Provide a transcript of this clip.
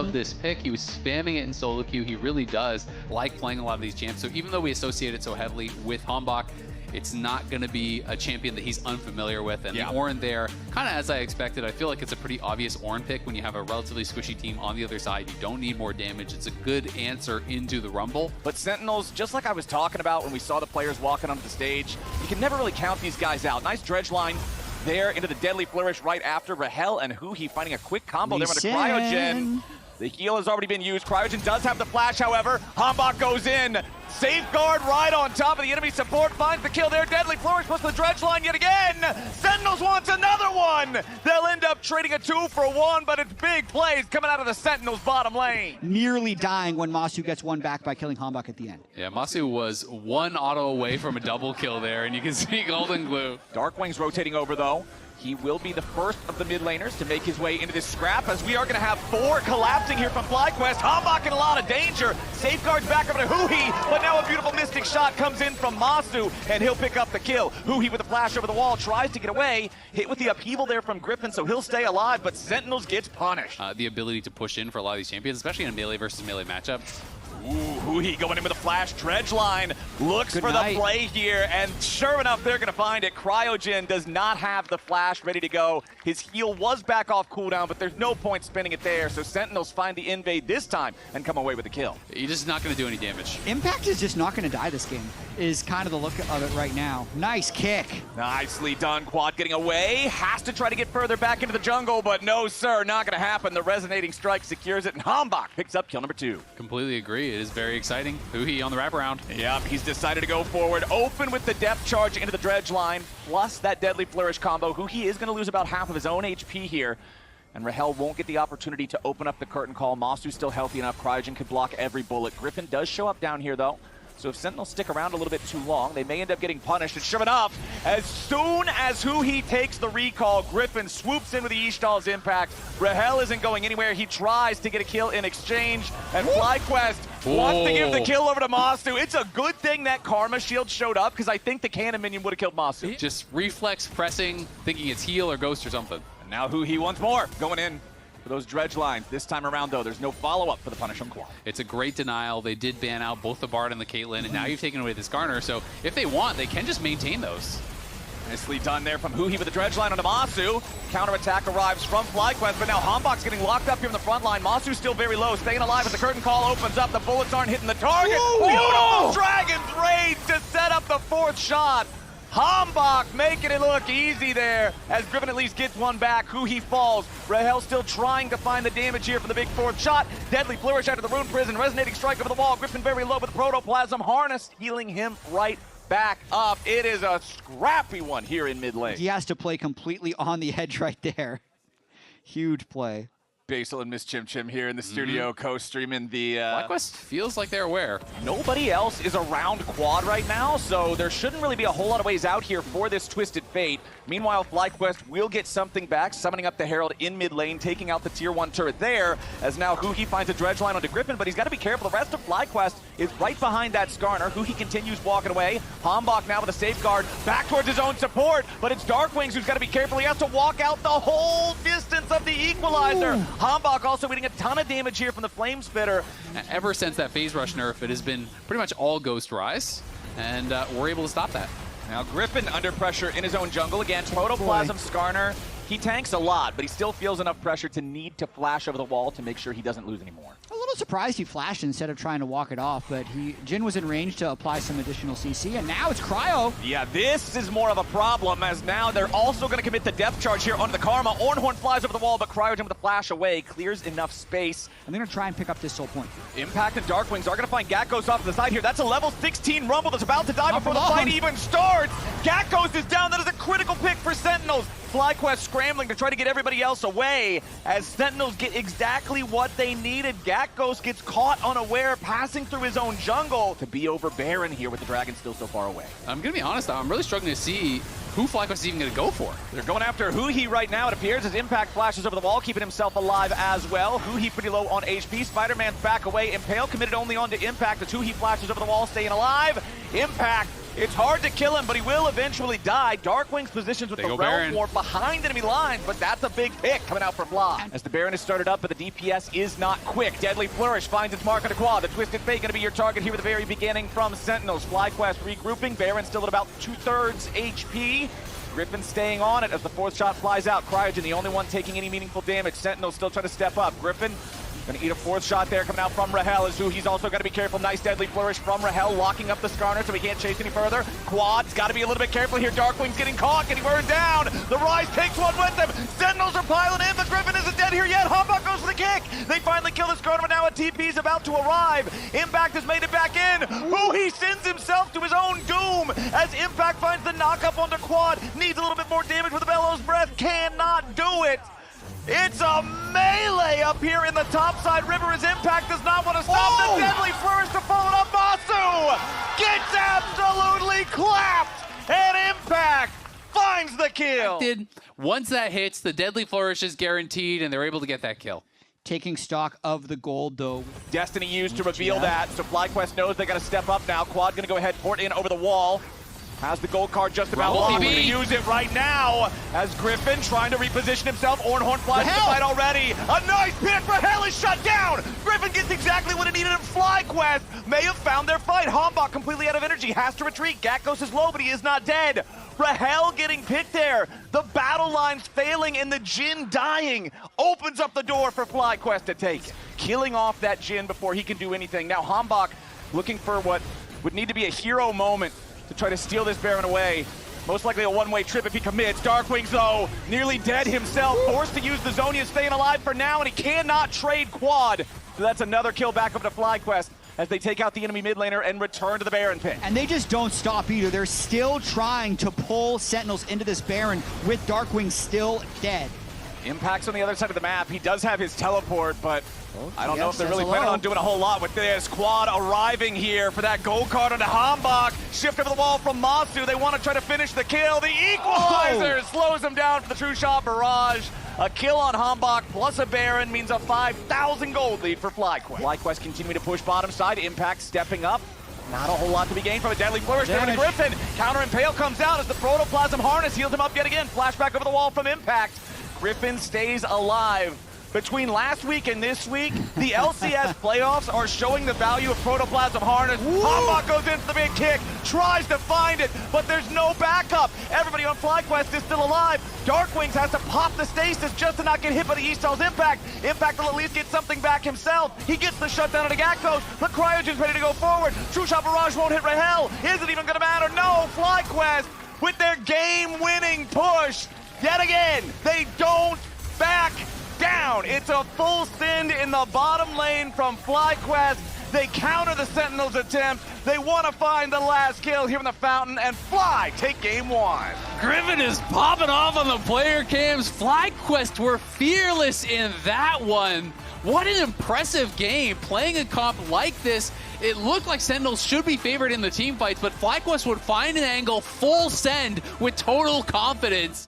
love this pick. He was spamming it in solo queue. He really does like playing a lot of these champs. So even though we associate it so heavily with Hambach, it's not going to be a champion that he's unfamiliar with. And the Ornn there, kind of as I expected, I feel like it's a pretty obvious Ornn pick when you have a relatively squishy team on the other side. You don't need more damage. It's a good answer into the Rumble. But Sentinels, just like I was talking about when we saw the players walking onto the stage, you can never really count these guys out. Nice dredge line there into the Deadly Flourish right after. Rahel and Huhi finding a quick combo there with a Cryogen. The heal has already been used. Cryogen does have the flash, however. Hambach goes in. Safeguard right on top of the enemy support. Finds the kill there. Deadly Flourish plus the dredge line yet again. Sentinels wants another one. They'll end up trading a 2 for 1, but it's big plays coming out of the Sentinels bottom lane. Nearly dying when Masu gets one back by killing Hambach at the end. Yeah, Masu was one auto away from a double kill there, and you can see Golden Glue. Darkwing's rotating over, though. He will be the first of the mid laners to make his way into this scrap, as we are going to have 4 collapsing here from FlyQuest. Hambach in a lot of danger. Safeguards back over to Huhi, but now a beautiful Mystic shot comes in from Masu, and he'll pick up the kill. Huhi with a flash over the wall, tries to get away. Hit with the upheaval there from Griffin, so he'll stay alive, but Sentinels gets punished. The ability to push in for a lot of these champions, especially in a melee versus melee matchup. Ooh, Huhi going in with a flash. Dredge line looks for the play here, and sure enough, they're going to find it. Cryogen does not have the flash ready to go. His heal was back off cooldown, but there's no point spending it there, so Sentinels find the invade this time and come away with the kill. You're just not going to do any damage. Impact is just not going to die this game, is kind of the look of it right now. Nice kick. Nicely done. Quad getting away. Has to try to get further back into the jungle, but no, sir, not going to happen. The resonating strike secures it, and Hambach picks up kill number 2. Completely agree. It is very exciting. Huhi on the wraparound. Yep, he's decided to go forward. Open with the depth charge into the dredge line, plus that Deadly Flourish combo. Huhi is going to lose about half of his own HP here, and Rahel won't get the opportunity to open up the curtain call. Masu's still healthy enough. Cryogen could block every bullet. Griffin does show up down here, though. So if Sentinels stick around a little bit too long, they may end up getting punished. And sure enough, as soon as Huhi takes the recall, Griffin swoops in with the Ishtal's impact. Rahel isn't going anywhere. He tries to get a kill in exchange, and FlyQuest wants to give the kill over to Masu. It's a good thing that Karma Shield showed up, because I think the cannon minion would have killed Masu. Just reflex pressing, thinking it's heal or ghost or something. And now Huhi once more going in for those dredge lines. This time around, though, there's no follow-up for the punish on Quad. It's a great denial. They did ban out both the Bard and the Caitlyn, and now you've taken away this Garner, so if they want, they can just maintain those. Nicely done there from Huhi with the dredge line onto Masu. Counterattack arrives from FlyQuest, but now Hambach's getting locked up here in the front line. Masu's still very low, staying alive as the curtain call opens up. The bullets aren't hitting the target. Beautiful Dragon's Rage to set up the 4th shot. Hambach making it look easy there, as Griffin at least gets one back. Huhi falls. Rahel still trying to find the damage here for the big 4th shot. Deadly Flourish out of the Rune Prison. Resonating strike over the wall. Griffin very low with the Protoplasm Harness, healing him right back up. It is a scrappy one here in mid lane. He has to play completely on the edge right there. Huge play. Basil and Miss Chim Chim here in the studio, co-streaming the... FlyQuest feels like they're aware. Nobody else is around Quad right now, so there shouldn't really be a whole lot of ways out here for this Twisted Fate. Meanwhile, FlyQuest will get something back, summoning up the Herald in mid lane, taking out the tier 1 turret there, as now Huhi finds a dredge line onto Griffin, but he's got to be careful. The rest of FlyQuest is right behind that Skarner. Huhi continues walking away. Hambach now with a safeguard, back towards his own support, but it's Darkwings who's got to be careful. He has to walk out the whole distance of the Equalizer. Hambach also eating a ton of damage here from the Flame Spitter. Ever since that phase rush nerf, it has been pretty much all Ghost Rise, and we're able to stop that. Now Griffin under pressure in his own jungle again. Protoplasm Skarner. He tanks a lot, but he still feels enough pressure to need to flash over the wall to make sure he doesn't lose anymore. A little surprised he flashed instead of trying to walk it off, but Jhin was in range to apply some additional CC, and now it's Cryo. Yeah, this is more of a problem, as now they're also going to commit the depth charge here onto the Karma. Ornhorn flies over the wall, but Cryogen with a flash away, clears enough space. And they're going to try and pick up this soul point. Impact and Darkwings are going to find Gatghost off to the side here. That's a level 16 Rumble that's about to die before the fight even starts. Gatghost is down. That is a critical pick for Sentinels. FlyQuest scrambling to try to get everybody else away, as Sentinels get exactly what they needed. Gatghost gets caught unaware, passing through his own jungle to be over Baron here with the Dragon still so far away. I'm going to be honest, though, I'm really struggling to see who FlyQuest is even going to go for. They're going after Huhi right now, it appears, as Impact flashes over the wall, keeping himself alive as well. Huhi pretty low on HP. Spider-Man's back away. Impale committed only onto Impact as Huhi flashes over the wall, staying alive. Impact It's hard to kill him, but he will eventually die. Darkwing's positions with They the go Realm Baron. War behind enemy lines, but that's a big pick coming out for Fly. As the Baron is started up, but the DPS is not quick. Deadly Flourish finds its mark on the quad. The Twisted Fate going to be your target here at the very beginning from Sentinels. FlyQuest regrouping. Baron still at about 2/3 HP. Griffin staying on it as the fourth shot flies out. Cryogen, the only one taking any meaningful damage. Sentinels still trying to step up. Griffin gonna eat a fourth shot there coming out from Rahel. As he's also got to be careful. Nice Deadly Flourish from Rahel, locking up the Skarner so he can't chase any further. Quad's got to be a little bit careful here. Darkwing's getting caught, getting burned down. The Rise takes one with them. Sentinels are piling in, but Griffin isn't dead here yet. Hombok goes for the kick. They finally kill the Skarner, but now a TP's about to arrive. Impact has made it back in. He sends himself to his own doom as Impact finds the knock-up onto Quad. Needs a little bit more damage with the Bellows Breath. Cannot do it. It's a melee up here in the topside river as Impact does not want to stop the Deadly Flourish to follow it up. Masu gets absolutely clapped, and Impact finds the kill. Once that hits, the Deadly Flourish is guaranteed, and they're able to get that kill. Taking stock of the gold, though. Destiny used to reveal that, so FlyQuest knows they got to step up now. Quad going to go ahead, port in over the wall. Has the gold card just about locked. We're going to use it right now as Griffin trying to reposition himself. Ornhorn flies to the fight already. A nice pick. Rahel is shut down. Griffin gets exactly what it needed. And FlyQuest may have found their fight. Hombok completely out of energy. Has to retreat. Gakos is low, but he is not dead. Rahel getting picked there. The battle lines failing and the Jhin dying opens up the door for FlyQuest to take it. Killing off that Jhin before he can do anything. Now Hombok looking for what would need to be a hero moment to try to steal this Baron away. Most likely a one-way trip if he commits. Darkwing, though, nearly dead himself. Forced to use the Zonia, staying alive for now, and he cannot trade Quad. So that's another kill back up to FlyQuest as they take out the enemy mid laner and return to the Baron pit. And they just don't stop either. They're still trying to pull Sentinels into this Baron with Darkwing still dead. Impact's on the other side of the map. He does have his teleport, but I don't know if they're really planning on doing a whole lot with this. Quad arriving here for that gold card onto Hombok. Shift over the wall from Masu. They want to try to finish the kill. The equalizer slows him down for the True Shot Barrage. A kill on Hombok plus a Baron means a 5,000 gold lead for FlyQuest. FlyQuest continuing to push bottom side. Impact stepping up. Not a whole lot to be gained from a Deadly Flourish. Griffin. Counter Impale comes out as the Protoplasm Harness heals him up yet again. Flashback over the wall from Impact. Griffin stays alive. Between last week and this week, the LCS playoffs are showing the value of Protoplasm Harness. Hombok goes in for the big kick, tries to find it, but there's no backup. Everybody on FlyQuest is still alive. Darkwings has to pop the stasis just to not get hit by the Eastal's Impact. Impact will at least get something back himself. He gets the shutdown of Gakos, but Cryogen's ready to go forward. True Shot Barrage won't hit Rahel. Is it even going to matter? No, FlyQuest with their game-winning push. Yet again, they don't back down. It's a full send in the bottom lane from FlyQuest. They counter the Sentinels' attempt. They want to find the last kill here in the fountain, and Fly take game one. Griffin is popping off on the player cams. FlyQuest were fearless in that one. What an impressive game. Playing a comp like this, it looked like Sentinels should be favored in the team fights, but FlyQuest would find an angle, full send with total confidence.